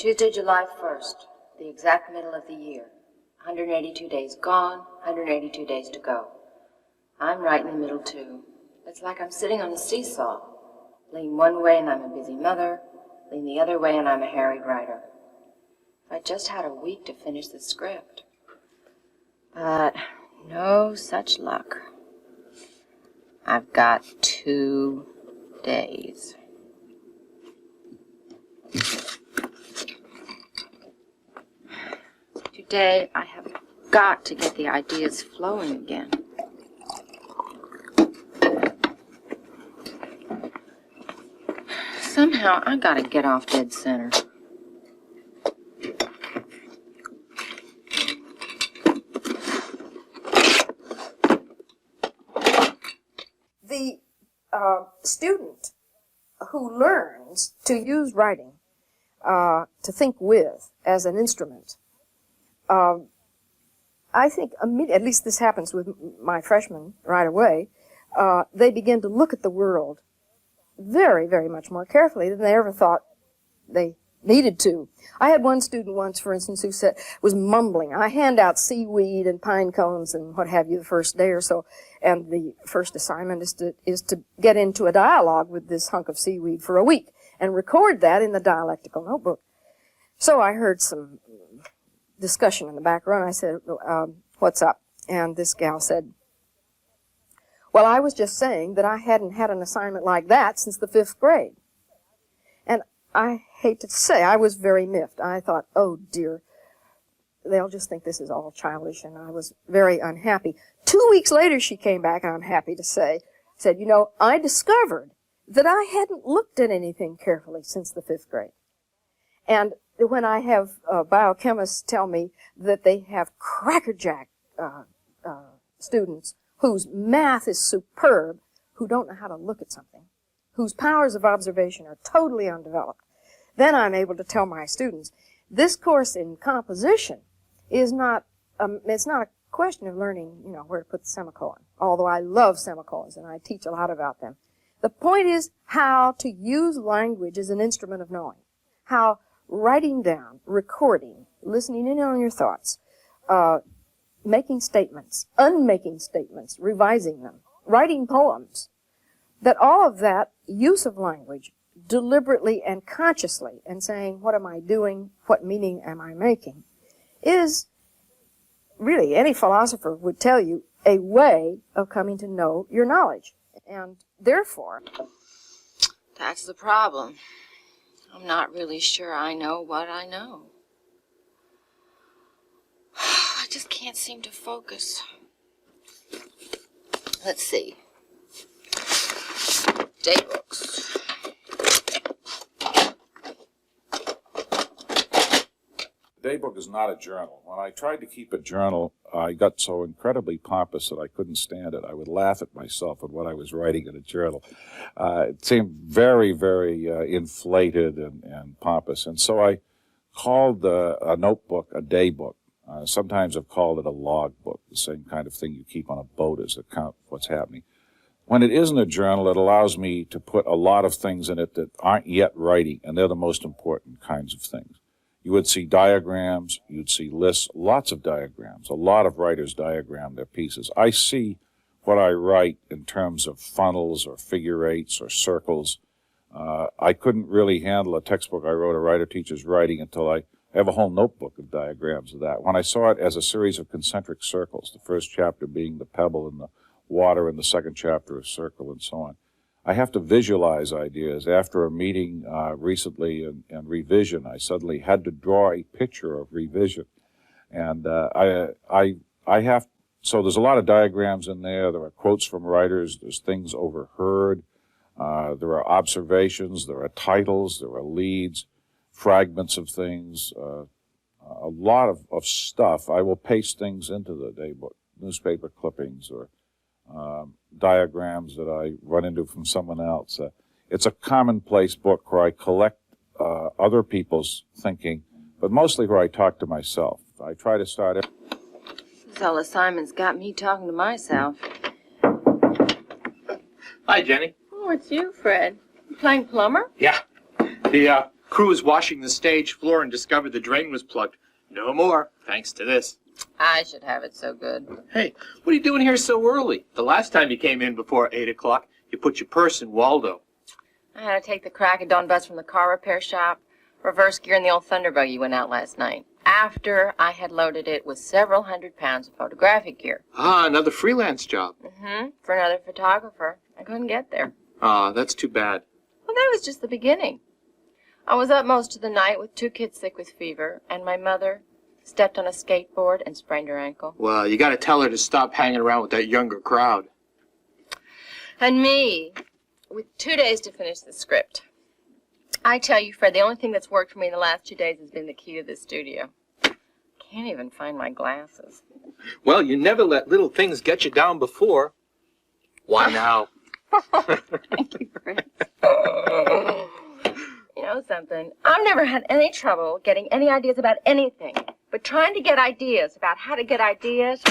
Tuesday, July 1st, the exact middle of the year. 182 days gone, 182 days to go. I'm right in the middle, too. It's like I'm sitting on a seesaw. Lean one way and I'm a busy mother, lean the other way and I'm a harried writer. If I just had a week to finish the script. But no such luck. I've got 2 days. Today, I have got to get the ideas flowing again. Somehow, I gotta get off dead center. The student who learns to use writing, to think with, as an instrument, I think, at least this happens with my freshmen right away, they begin to look at the world very, very much more carefully than they ever thought they needed to. I had one student once, for instance, who was mumbling. I hand out seaweed and pine cones and what have you the first day or so, and the first assignment is to get into a dialogue with this hunk of seaweed for a week and record that in the dialectical notebook. So I heard some discussion in the background. I said, what's up? And this gal said, well, I was just saying that I hadn't had an assignment like that since the 5th grade. And I hate to say, I was very miffed. I thought, oh dear, they'll just think this is all childish, and I was very unhappy. 2 weeks later, she came back, and I'm happy to say, said, you know, I discovered that I hadn't looked at anything carefully since the 5th grade. And when I have biochemists tell me that they have crackerjack students whose math is superb, who don't know how to look at something, whose powers of observation are totally undeveloped, then I'm able to tell my students, this course in composition is not, it's not a question of learning, you know, where to put the semicolon, although I love semicolons and I teach a lot about them. The point is how to use language as an instrument of knowing, how writing down, recording, listening in on your thoughts, making statements, unmaking statements, revising them, writing poems, that all of that use of language deliberately and consciously and saying, what am I doing, what meaning am I making, is really, any philosopher would tell you, a way of coming to know your knowledge. And therefore, that's the problem. I'm not really sure I know what I know. I just can't seem to focus. Let's see. Daybooks. Daybook is not a journal. When I tried to keep a journal, I got so incredibly pompous that I couldn't stand it. I would laugh at myself at what I was writing in a journal. It seemed very, very inflated and pompous. And so I called a notebook a daybook. Sometimes I've called it a log book, the same kind of thing you keep on a boat as account of what's happening. When it isn't a journal, it allows me to put a lot of things in it that aren't yet writing, and they're the most important kinds of things. You would see diagrams, you'd see lists, lots of diagrams. A lot of writers diagram their pieces. I see what I write in terms of funnels or figure eights or circles. I couldn't really handle a textbook I wrote, a writer-teacher's writing, until I have a whole notebook of diagrams of that. When I saw it as a series of concentric circles, the first chapter being the pebble and the water, and the second chapter a circle, and so on. I have to visualize ideas. After a meeting recently in revision, I suddenly had to draw a picture of revision. And so there's a lot of diagrams in there. There are quotes from writers. There's things overheard. There are observations. There are titles. There are leads, fragments of things, a lot of stuff. I will paste things into the daybook, newspaper clippings or diagrams that I run into from someone else. It's a commonplace book where I collect other people's thinking, but mostly where I talk to myself. I try to start it. This whole assignment's got me talking to myself. Hi, Jenny. Oh, it's you, Fred. You playing plumber? Yeah. The crew was washing the stage floor and discovered the drain was plugged. No more, thanks to this. I should have it so good. Hey, what are you doing here so early? The last time you came in before 8 o'clock, you put your purse in Waldo. I had to take the crack of dawn bus from the car repair shop. Reverse gear in the old Thunderbuggy went out last night, after I had loaded it with several hundred pounds of photographic gear. Ah, another freelance job. For another photographer. I couldn't get there. Ah, that's too bad. Well, that was just the beginning. I was up most of the night with 2 kids sick with fever, and my mother stepped on a skateboard and sprained her ankle. Well, you gotta tell her to stop hanging around with that younger crowd. And me, with 2 days to finish the script. I tell you, Fred, the only thing that's worked for me in the last 2 days has been the key to the studio. Can't even find my glasses. Well, you never let little things get you down before. Why now? Thank you, Fred. You know something? I've never had any trouble getting any ideas about anything. But trying to get ideas about how to get ideas,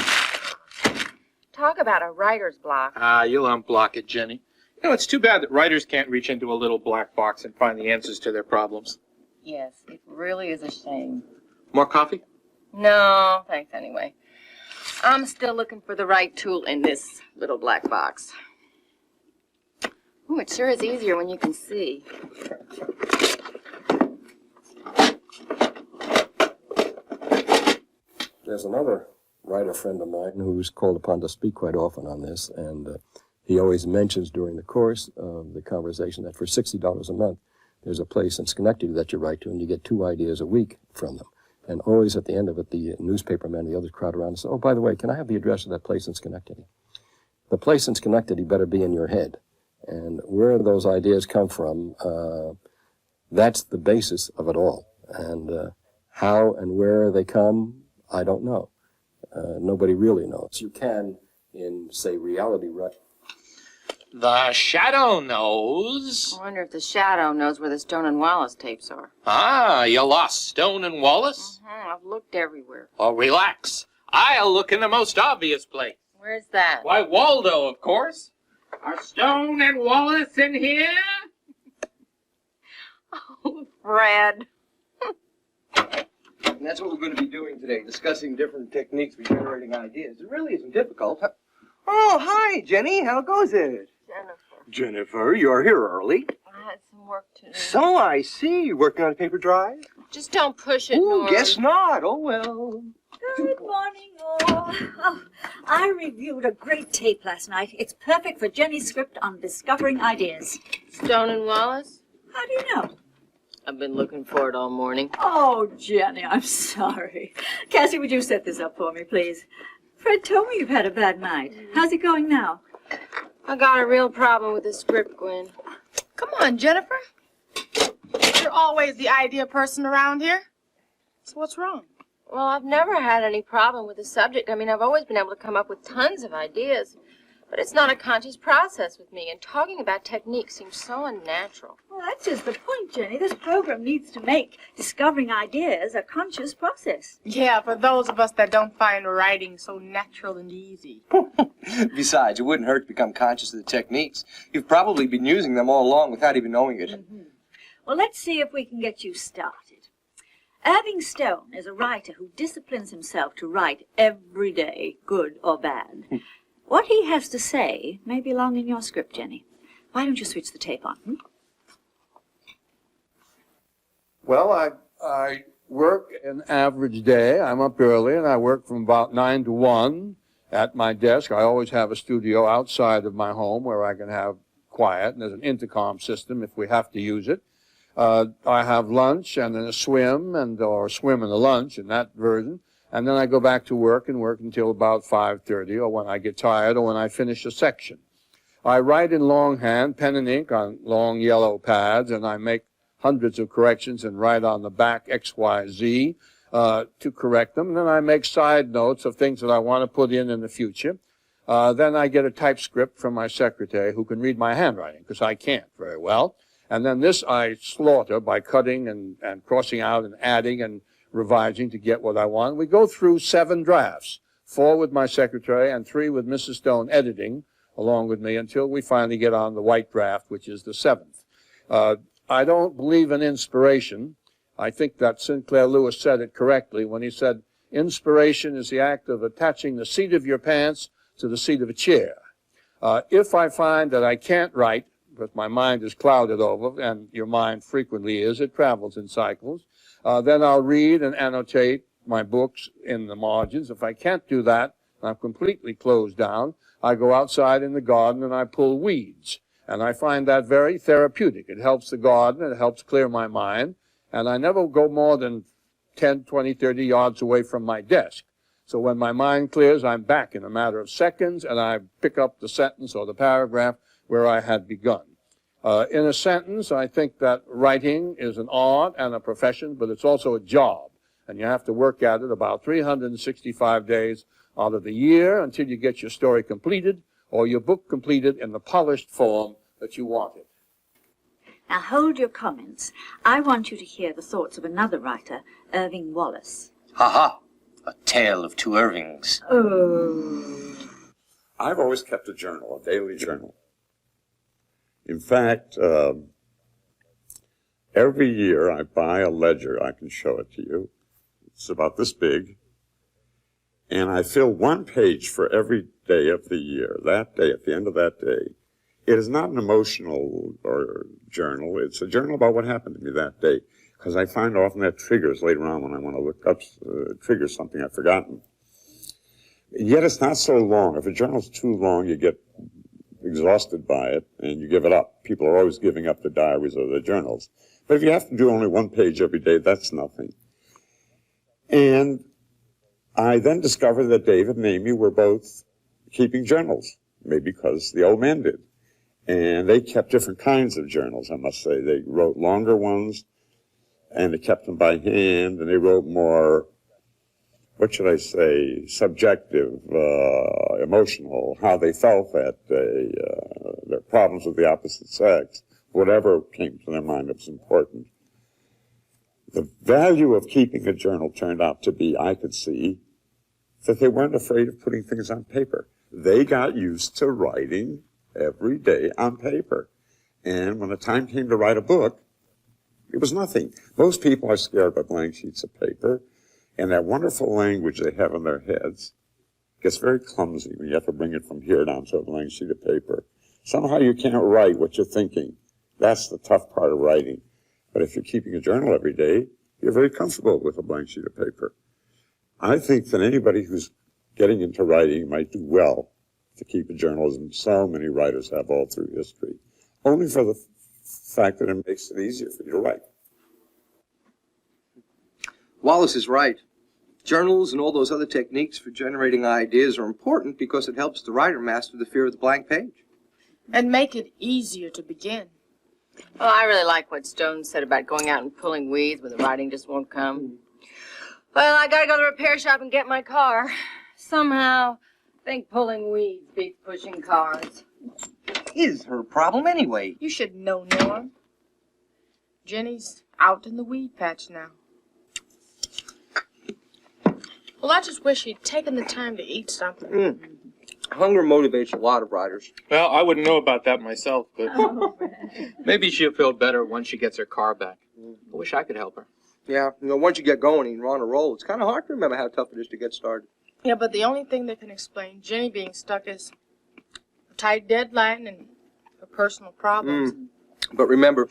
talk about a writer's block. Ah, you'll unblock it, Jenny. You know, it's too bad that writers can't reach into a little black box and find the answers to their problems. Yes, it really is a shame. More coffee? No, thanks anyway. I'm still looking for the right tool in this little black box. Ooh, it sure is easier when you can see. There's another writer friend of mine who's called upon to speak quite often on this, and he always mentions during the course of the conversation that for $60 a month, there's a place in Schenectady that you write to, and you get 2 ideas a week from them. And always at the end of it, the newspapermen, the others crowd around and say, oh, by the way, can I have the address of that place in Schenectady? The place in Schenectady better be in your head. And where those ideas come from, that's the basis of it all. And how and where they come, I don't know. Nobody really knows. You can, in, say, reality writing. The shadow knows. I wonder if the shadow knows where the Stone and Wallace tapes are. Ah, you lost Stone and Wallace? I've looked everywhere. Oh, relax. I'll look in the most obvious place. Where's that? Why, Waldo, of course. Are Stone and Wallace in here? Oh, Fred. And that's what we're going to be doing today, discussing different techniques for generating ideas. It really isn't difficult. Oh, hi, Jenny. How goes it? Jennifer, you're here early. I had some work to do. So I see. You're working on a paper drive? Just don't push it, Oh, Nora. guess not. Oh, well. Good morning, all. Oh, I reviewed a great tape last night. It's perfect for Jenny's script on discovering ideas. Stone and Wallace? How do you know? I've been looking for it all morning. Oh, Jenny, I'm sorry. Cassie, would you set this up for me, please? Fred told me you've had a bad night. How's it going now? I got a real problem with the script, Gwen. Come on, Jennifer. You're always the idea person around here. So what's wrong? Well, I've never had any problem with the subject. I mean, I've always been able to come up with tons of ideas. But it's not a conscious process with me, and talking about technique seems so unnatural. Well, that's just the point, Jenny. This program needs to make discovering ideas a conscious process. Yeah, for those of us that don't find writing so natural and easy. Besides, it wouldn't hurt to become conscious of the techniques. You've probably been using them all along without even knowing it. Well, let's see if we can get you started. Irving Stone is a writer who disciplines himself to write every day, good or bad. What he has to say may belong in your script, Jenny. Why don't you switch the tape on? Well, I work an average day. I'm up early, and I work from about 9 to 1 at my desk. I always have a studio outside of my home where I can have quiet, and there's an intercom system if we have to use it. I have lunch and then a swim, or swim and a lunch in that version. And then I go back to work and work until about 5:30, or when I get tired, or when I finish a section. I write in longhand, pen and ink on long yellow pads, and I make hundreds of corrections and write on the back X, Y, Z to correct them. And then I make side notes of things that I want to put in the future. Then I get a typescript from my secretary who can read my handwriting, because I can't very well. And then this I slaughter by cutting and crossing out and adding and revising to get what I want. We go through 7 drafts, 4 with my secretary and 3 with Mrs. Stone editing along with me until we finally get on the white draft, which is the 7th. I don't believe in inspiration. I think that Sinclair Lewis said it correctly when he said, inspiration is the act of attaching the seat of your pants to the seat of a chair. If I find that I can't write, but my mind is clouded over, and your mind frequently is, it travels in cycles, then I'll read and annotate my books in the margins. If I can't do that, I'm completely closed down, I go outside in the garden and I pull weeds. And I find that very therapeutic. It helps the garden, it helps clear my mind, and I never go more than 10, 20, 30 yards away from my desk. So when my mind clears, I'm back in a matter of seconds, and I pick up the sentence or the paragraph where I had begun. In a sentence, I think that writing is an art and a profession, but it's also a job, and you have to work at it about 365 days out of the year until you get your story completed or your book completed in the polished form that you want it. Now hold your comments. I want you to hear the thoughts of another writer, Irving Wallace. Ha ha! A tale of two Irvings. Oh. I've always kept a journal, a daily journal. In fact, every year I buy a ledger. I can show it to you. It's about this big. And I fill one page for every day of the year. That day, at the end of that day, it is not an emotional or journal. It's a journal about what happened to me that day. Because I find often that triggers later on when I want to look up, triggers something I've forgotten. Yet it's not so long. If a journal's too long, you get exhausted by it and you give it up. People are always giving up the diaries or the journals. But if you have to do only one page every day, that's nothing. And I then discovered that David and Amy were both keeping journals, maybe because the old man did. And they kept different kinds of journals, I must say. They wrote longer ones, and they kept them by hand, and they wrote more, what should I say, subjective, emotional, how they felt that day, their problems with the opposite sex, whatever came to their mind that was important. The value of keeping a journal turned out to be, I could see, that they weren't afraid of putting things on paper. They got used to writing every day on paper. And when the time came to write a book, it was nothing. Most people are scared by blank sheets of paper, and that wonderful language they have in their heads gets very clumsy when you have to bring it from here down to a blank sheet of paper. Somehow you can't write what you're thinking. That's the tough part of writing. But if you're keeping a journal every day, you're very comfortable with a blank sheet of paper. I think that anybody who's getting into writing might do well to keep a journal, as so many writers have all through history, only for the fact that it makes it easier for you to write. Wallace is right. Journals and all those other techniques for generating ideas are important because it helps the writer master the fear of the blank page. And make it easier to begin. Well, I really like what Stone said about going out and pulling weeds when the writing just won't come. Well, I gotta go to the repair shop and get my car. Somehow, I think pulling weeds beats pushing cars. Is her problem anyway? You should know, Norm. Jenny's out in the weed patch now. Well, I just wish she'd taken the time to eat something. Hunger motivates a lot of writers. Well, I wouldn't know about that myself, but maybe she'll feel better once she gets her car back. I wish I could help her. Yeah, once you get going and you're on a roll, it's kind of hard to remember how tough it is to get started. Yeah, but the only thing that can explain Jenny being stuck is a tight deadline and her personal problems. But remember,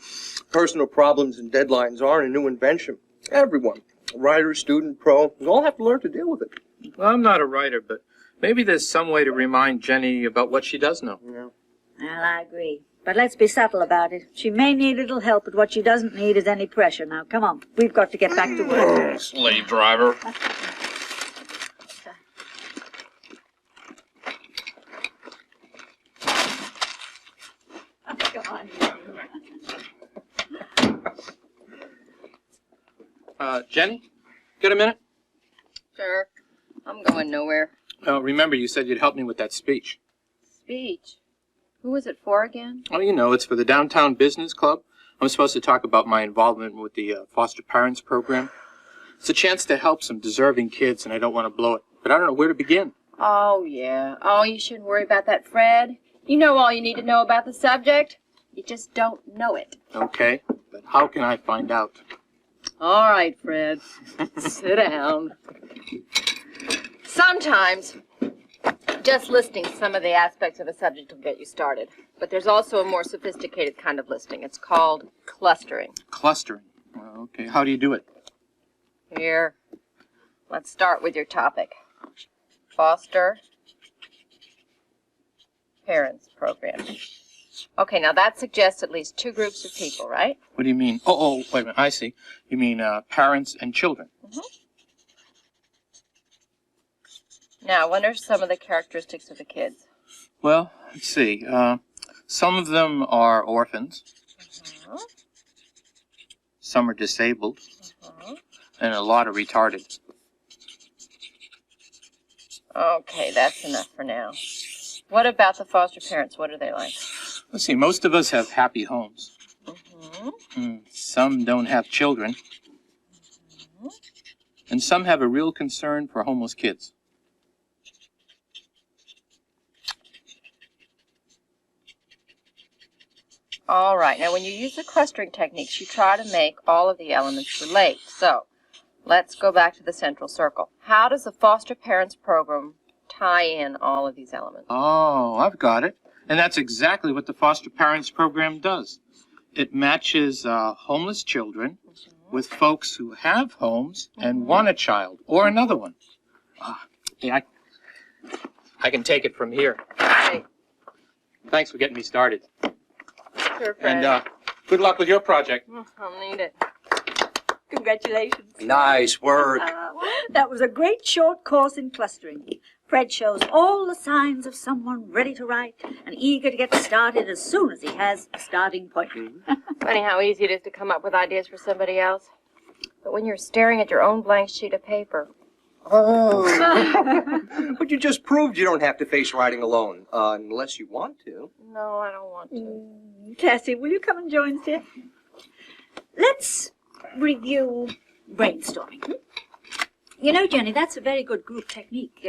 personal problems and deadlines aren't a new invention. Everyone, writer, student, pro, we all have to learn to deal with it. Well, I'm not a writer, but maybe there's some way to remind Jenny about what she does know. Yeah. Well, I agree. But let's be subtle about it. She may need a little help, but what she doesn't need is any pressure. Now, come on. We've got to get back to work. Slave driver. Jenny, got a minute? Sure. I'm going nowhere. Remember, you said you'd help me with that speech. Speech? Who was it for again? Oh, you know, it's for the Downtown Business Club. I'm supposed to talk about my involvement with the foster parents program. It's a chance to help some deserving kids, and I don't want to blow it. But I don't know where to begin. Oh, yeah. Oh, you shouldn't worry about that, Fred. You know all you need to know about the subject. You just don't know it. Okay. How can I find out? All right, Fred. Sit down. Sometimes just listing some of the aspects of a subject will get you started. But there's also a more sophisticated kind of listing. It's called clustering. Clustering. Well, okay, how do you do it? Here, let's start with your topic. Foster Parents Program. Okay, now that suggests at least 2 groups of people, right? What do you mean? Oh, wait a minute, I see. You mean parents and children. Mm-hmm. Now, what are some of the characteristics of the kids? Well, let's see. Some of them are orphans. Uh-huh. Some are disabled. Uh-huh. And a lot are retarded. Okay, that's enough for now. What about the foster parents? What are they like? Let's see, most of us have happy homes. Mm-hmm. Some don't have children. Mm-hmm. And some have a real concern for homeless kids. All right, now when you use the clustering techniques, you try to make all of the elements relate. So, let's go back to the central circle. How does the foster parents program tie in all of these elements? Oh, I've got it. And that's exactly what the foster parents program does. It matches homeless children with folks who have homes and want a child or another one. Yeah, I can take it from here. Right. Thanks for getting me started. Sure, Fred. And good luck with your project. I'll need it. Congratulations. Nice work. That was a great short course in clustering. Fred shows all the signs of someone ready to write and eager to get started as soon as he has a starting point. Funny how easy it is to come up with ideas for somebody else. But when you're staring at your own blank sheet of paper. Oh. But you just proved you don't have to face writing alone, unless you want to. No, I don't want to. Cassie, will you come and join us here? Let's review brainstorming. You know, Jenny, that's a very good group technique.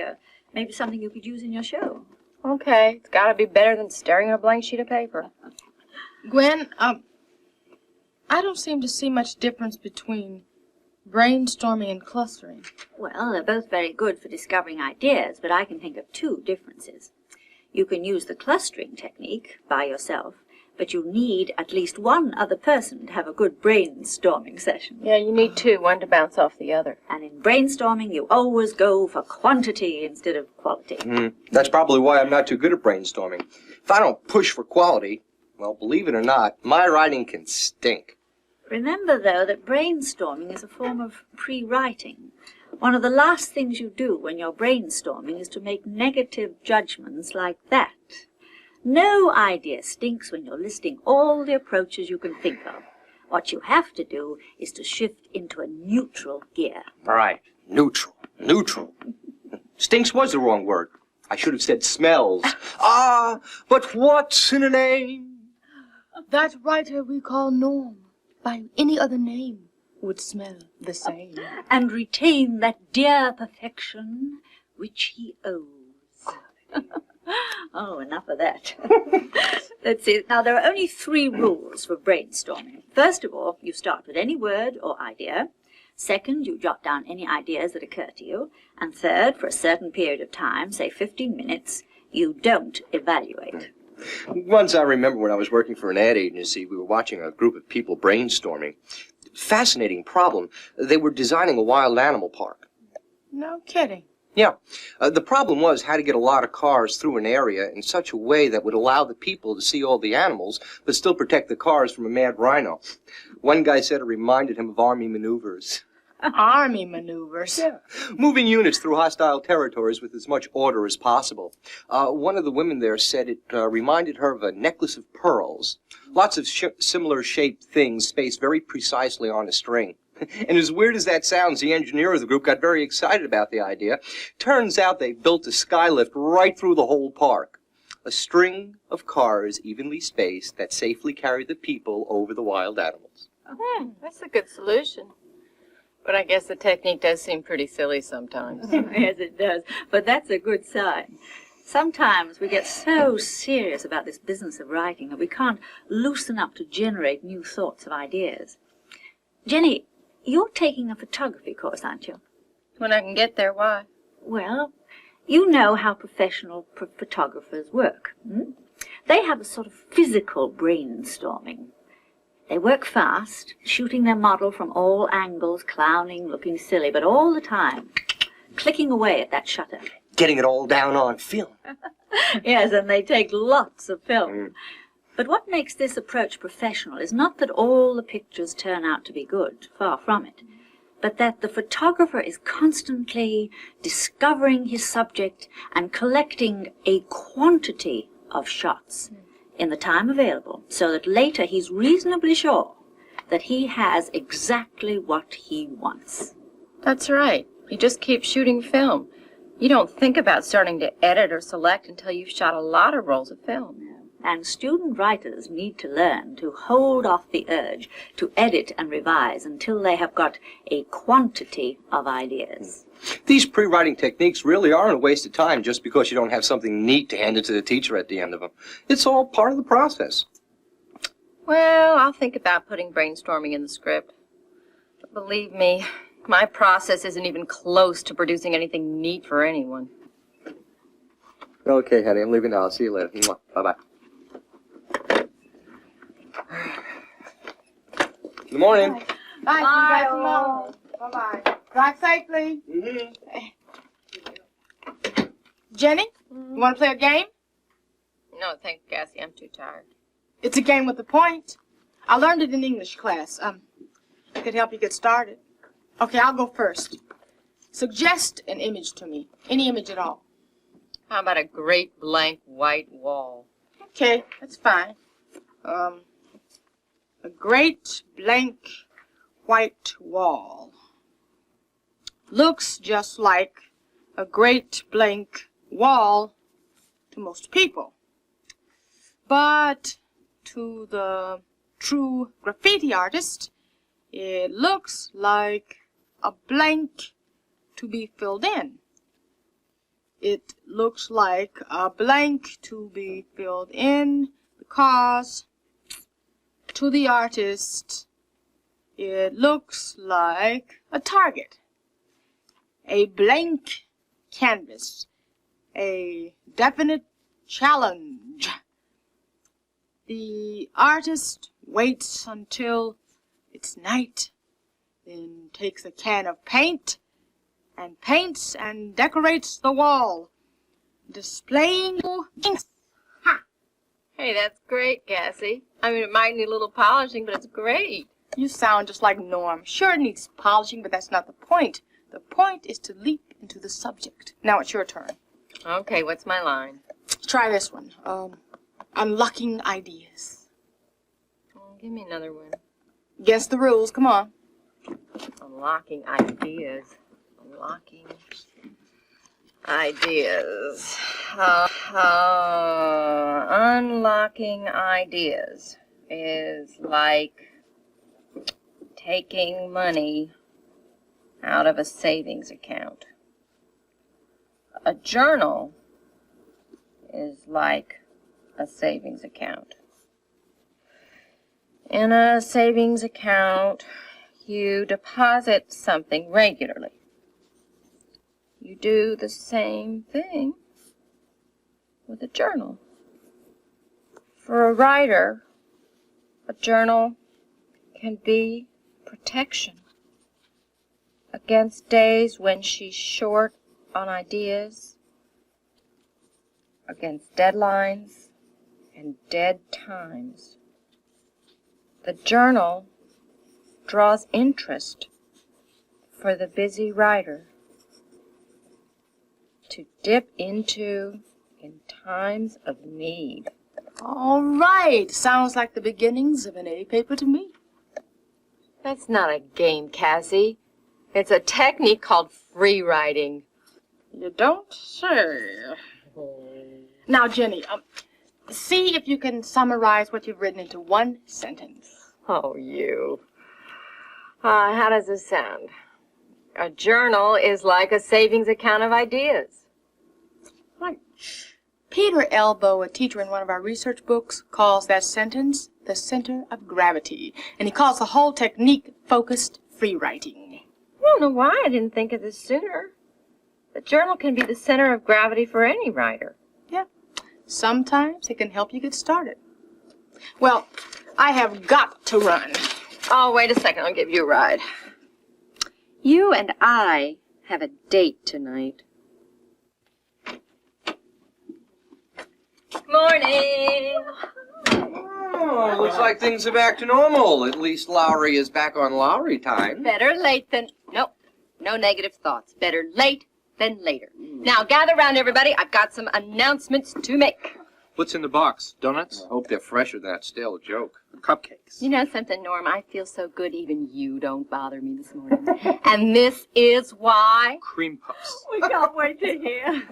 Maybe something you could use in your show. Okay, it's got to be better than staring at a blank sheet of paper. Gwen, I don't seem to see much difference between brainstorming and clustering. Well, they're both very good for discovering ideas, but I can think of 2 differences. You can use the clustering technique by yourself, but you need at least one other person to have a good brainstorming session. Yeah, you need 2, one to bounce off the other. And in brainstorming, you always go for quantity instead of quality. That's probably why I'm not too good at brainstorming. If I don't push for quality, well, believe it or not, my writing can stink. Remember, though, that brainstorming is a form of pre-writing. One of the last things you do when you're brainstorming is to make negative judgments like that. No idea stinks when you're listing all the approaches you can think of. What you have to do is to shift into a neutral gear. All right, neutral. Stinks was the wrong word. I should have said smells. But what's in a name? That writer we call Norm, by any other name, would smell the same. And retain that dear perfection which he owes. Oh, enough of that. Let's see. Now, there are only 3 rules for brainstorming. First of all, you start with any word or idea. Second, you jot down any ideas that occur to you. And third, for a certain period of time, say 15 minutes, you don't evaluate. Once I remember when I was working for an ad agency, we were watching a group of people brainstorming. Fascinating problem. They were designing a wild animal park. No kidding. Yeah. The problem was how to get a lot of cars through an area in such a way that would allow the people to see all the animals, but still protect the cars from a mad rhino. One guy said it reminded him of Army maneuvers. Army maneuvers? Yeah. Moving units through hostile territories with as much order as possible. One of the women there said it reminded her of a necklace of pearls. Lots of similar shaped things spaced very precisely on a string. And as weird as that sounds, the engineer of the group got very excited about the idea. Turns out they built a skylift right through the whole park. A string of cars evenly spaced that safely carried the people over the wild animals. That's a good solution. But I guess the technique does seem pretty silly sometimes. Yes, it does. But that's a good sign. Sometimes we get so serious about this business of writing that we can't loosen up to generate new thoughts of ideas. Jenny, you're taking a photography course, aren't you? When I can get there, why? Well, you know how professional photographers work. Hmm? They have a sort of physical brainstorming. They work fast, shooting their model from all angles, clowning, looking silly, but all the time clicking away at that shutter. Getting it all down on film. Yes, and they take lots of film. But what makes this approach professional is not that all the pictures turn out to be good, far from it, but that the photographer is constantly discovering his subject and collecting a quantity of shots in the time available, so that later he's reasonably sure that he has exactly what he wants. That's right. You just keep shooting film. You don't think about starting to edit or select until you've shot a lot of rolls of film. And student writers need to learn to hold off the urge to edit and revise until they have got a quantity of ideas. These pre-writing techniques really aren't a waste of time just because you don't have something neat to hand it to the teacher at the end of them. It's all part of the process. Well, I'll think about putting brainstorming in the script. But believe me, my process isn't even close to producing anything neat for anyone. Okay, honey, I'm leaving now. I'll see you later. Mwah. Bye-bye. Good morning. Bye. See you guys tomorrow. Bye-bye. Drive safely. Jenny, you want to play a game? No, thanks, Cassie. I'm too tired. It's a game with a point. I learned it in English class. It could help you get started. Okay, I'll go first. Suggest an image to me. Any image at all. How about a great blank white wall? Okay, that's fine. A great blank white wall. Looks just like a great blank wall to most people. But to the true graffiti artist, it looks like a blank to be filled in. It looks like a blank to be filled in because to the artist, it looks like a target, a blank canvas, a definite challenge. The artist waits until it's night, then takes a can of paint and paints and decorates the wall, displaying inks. Ha! Hey, that's great, Cassie. I mean, it might need a little polishing, but it's great. You sound just like Norm. Sure, it needs polishing, but that's not the point. The point is to leap into the subject. Now it's your turn. Okay, what's my line? Try this one. Unlocking ideas. Give me another one. Against the rules, come on. Unlocking ideas. Unlocking ideas. Unlocking ideas is like taking money out of a savings account. A journal is like a savings account. In a savings account, you deposit something regularly. You do the same thing with a journal. For a writer, a journal can be protection against days when she's short on ideas, against deadlines and dead times. The journal draws interest for the busy writer to dip into in times of need. All right. Sounds like the beginnings of an A paper to me. That's not a game, Cassie. It's a technique called free writing. You don't say. Now, Jenny, see if you can summarize what you've written into one sentence. Oh, you. How does this sound? A journal is like a savings account of ideas. Right. Peter Elbow, a teacher in one of our research books, calls that sentence the center of gravity. And he calls the whole technique focused free writing. I don't know why I didn't think of this sooner. The journal can be the center of gravity for any writer. Yeah. Sometimes it can help you get started. Well, I have got to run. Oh, wait a second. I'll give you a ride. You and I have a date tonight. Morning. Oh, looks like things are back to normal. At least Lowry is back on Lowry time. Better late than... Nope. No negative thoughts. Better late than later. Now, gather round, everybody. I've got some announcements to make. What's in the box? Donuts? I hope they're fresher than that stale joke. Cupcakes. You know something, Norm? I feel so good even you don't bother me this morning. And this is why... Cream puffs. We can't wait to hear.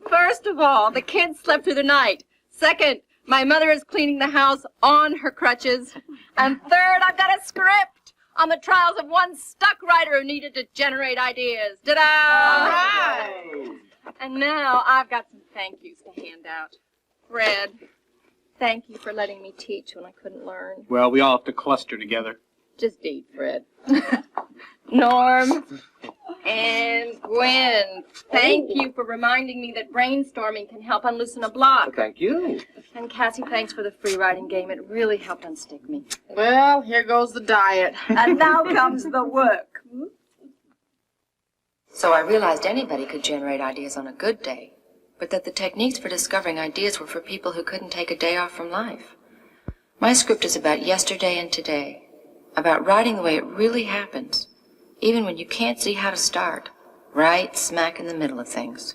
First of all, the kids slept through the night. Second, my mother is cleaning the house on her crutches. And third, I've got a script on the trials of one stuck writer who needed to generate ideas. Ta-da! All right. And now I've got some thank yous to hand out. Fred, thank you for letting me teach when I couldn't learn. Well, we all have to cluster together. Just eat, Fred. Norm and Gwen, thank you for reminding me that brainstorming can help unloosen a block. Thank you. And Cassie, thanks for the free writing game. It really helped unstick me. Well, here goes the diet. And now comes the work. So I realized anybody could generate ideas on a good day, but that the techniques for discovering ideas were for people who couldn't take a day off from life. My script is about yesterday and today, about writing the way it really happens, even when you can't see how to start, right smack in the middle of things.